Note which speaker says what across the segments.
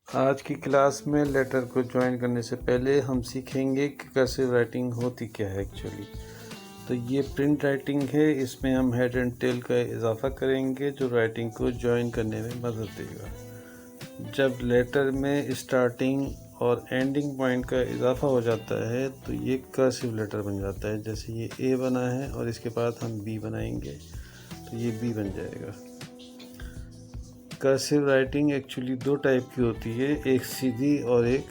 Speaker 1: आज की क्लास में लेटर को ज्वाइन करने से पहले हम सीखेंगे कि कर्सिव राइटिंग होती क्या है एक्चुअली। तो ये प्रिंट राइटिंग है, इसमें हम हेड एंड टेल का इजाफा करेंगे जो राइटिंग को ज्वाइन करने में मदद देगा। जब लेटर में स्टार्टिंग और एंडिंग पॉइंट का इजाफा हो जाता है तो ये कर्सिव लेटर बन जाता है। जैसे ये ए बना है और इसके बाद हम बी बनाएंगे तो ये बी बन जाएगा। कर्सिव राइटिंग एक्चुअली दो टाइप की होती है, एक सीधी और एक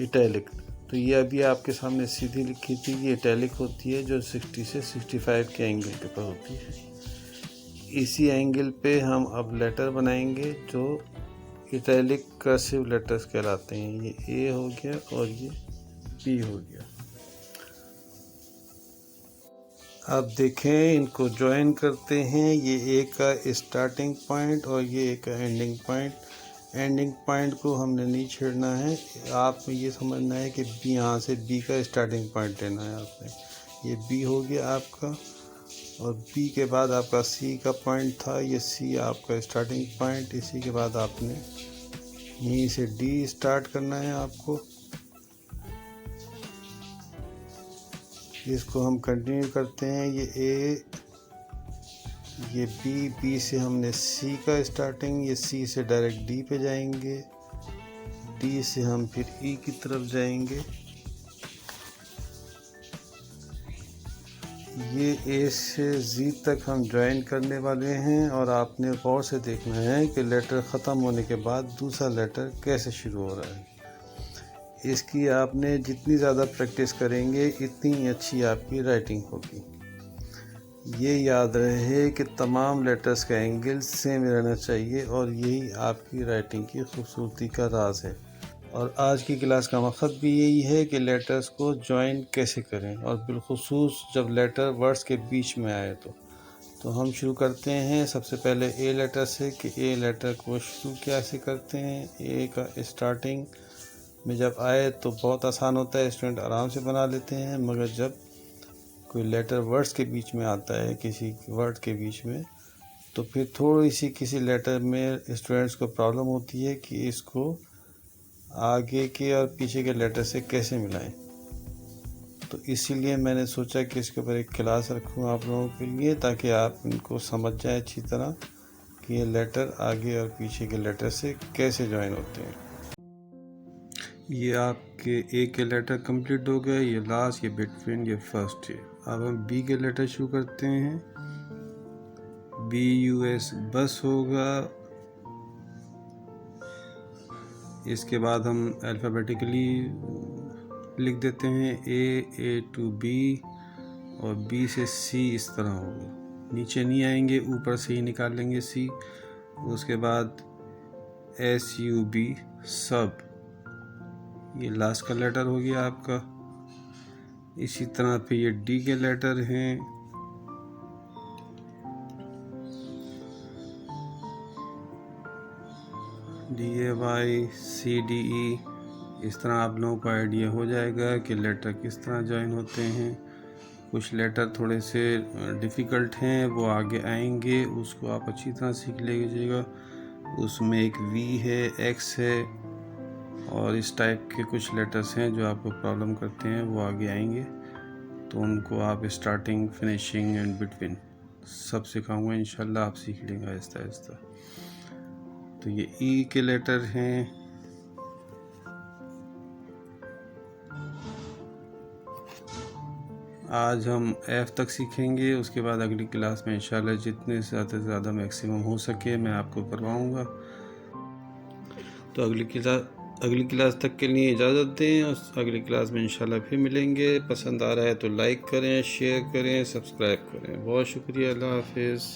Speaker 1: इटैलिक। तो ये अभी आपके सामने सीधी लिखी थी, ये इटैलिक होती है जो 60 से 65 के एंगल के पर होती है। इसी एंगल पे हम अब लेटर बनाएंगे जो इटैलिक कर्सिव लेटर्स कहलाते हैं। ये ए हो गया और ये बी हो गया। अब देखें, इनको ज्वाइन करते हैं। ये ए का स्टार्टिंग पॉइंट और ये ए का एंडिंग पॉइंट। एंडिंग पॉइंट को हमने नहीं छेड़ना है, आप ये समझना है कि बी, यहाँ से बी का स्टार्टिंग पॉइंट लेना है आपने। ये बी हो गया आपका, और बी के बाद आपका सी का पॉइंट था, ये सी आपका स्टार्टिंग पॉइंट। इसी के बाद आपने यहीं से डी स्टार्ट करना है आपको। इसको हम कंटिन्यू करते हैं। ये ए, ये बी, बी से हमने सी का स्टार्टिंग, ये सी से डायरेक्ट डी पे जाएंगे, डी से हम फिर ई की तरफ जाएंगे। ये ए से जी तक हम ज्वाइन करने वाले हैं और आपने गौर से देखना है कि लेटर ख़त्म होने के बाद दूसरा लेटर कैसे शुरू हो रहा है। इसकी आपने जितनी ज़्यादा प्रैक्टिस करेंगे इतनी अच्छी आपकी राइटिंग होगी। ये याद रहे कि तमाम लेटर्स का एंगल सेम रहना चाहिए और यही आपकी राइटिंग की खूबसूरती का राज है। और आज की क्लास का मकसद भी यही है कि लेटर्स को ज्वाइन कैसे करें, और बिलखुसूस जब लेटर वर्ड्स के बीच में आए तो हम शुरू करते हैं सबसे पहले ए लेटर से कि ए लेटर को शुरू कैसे करते हैं। ए का स्टार्टिंग में जब आए तो बहुत आसान होता है, स्टूडेंट आराम से बना लेते हैं, मगर जब कोई लेटर वर्ड्स के बीच में आता है, किसी वर्ड के बीच में, तो फिर थोड़ी सी किसी लेटर में स्टूडेंट्स को प्रॉब्लम होती है कि इसको आगे के और पीछे के लेटर से कैसे मिलाएं। तो इसीलिए मैंने सोचा कि इसके ऊपर एक क्लास रखूं आप लोगों के लिए, ताकि आप इनको समझ जाएं अच्छी तरह कि ये लेटर आगे और पीछे के लेटर से कैसे ज्वाइन होते हैं। ये आपके ए के लेटर कंप्लीट हो गए, ये लास्ट, ये बिटवीन, ये फर्स्ट। ये अब हम बी के लेटर शुरू करते हैं। बी यू एस बस होगा। इसके बाद हम अल्फ़ाबेटिकली लिख देते हैं ए टू बी, और बी से सी इस तरह होगा। नीचे नहीं आएंगे, ऊपर से ही निकाल लेंगे सी। उसके बाद एस यू बी सब, ये लास्ट का लेटर हो गया आपका। इसी तरह पे ये डी के लेटर हैं। D A Y C D E. इस तरह आप लोगों को आइडिया हो जाएगा कि लेटर किस तरह ज्वाइन होते हैं। कुछ लेटर थोड़े से डिफ़िकल्ट हैं, वो आगे आएंगे, उसको आप अच्छी तरह सीख लीजिएगा। उसमें एक वी है, एक्स है, और इस टाइप के कुछ लेटर्स हैं जो आपको प्रॉब्लम करते हैं, वो आगे आएंगे। तो उनको आप स्टार्टिंग, फिनिशिंग एंड बिटवीन सब सिखाऊंगा इंशाल्लाह, आप सीख लेंगे आहिस्ता आहिस्ता। तो ये ई के लेटर हैं। आज हम एफ तक सीखेंगे, उसके बाद अगली क्लास में इंशाल्लाह जितने से ज़्यादा मैक्सिमम हो सके मैं आपको करवाऊँगा। तो अगली क्लास तक के लिए इजाज़त दें, और अगली क्लास में इंशाल्लाह फिर मिलेंगे। पसंद आ रहा है तो लाइक करें, शेयर करें, सब्सक्राइब करें। बहुत शुक्रिया, अल्लाह हाफिज़।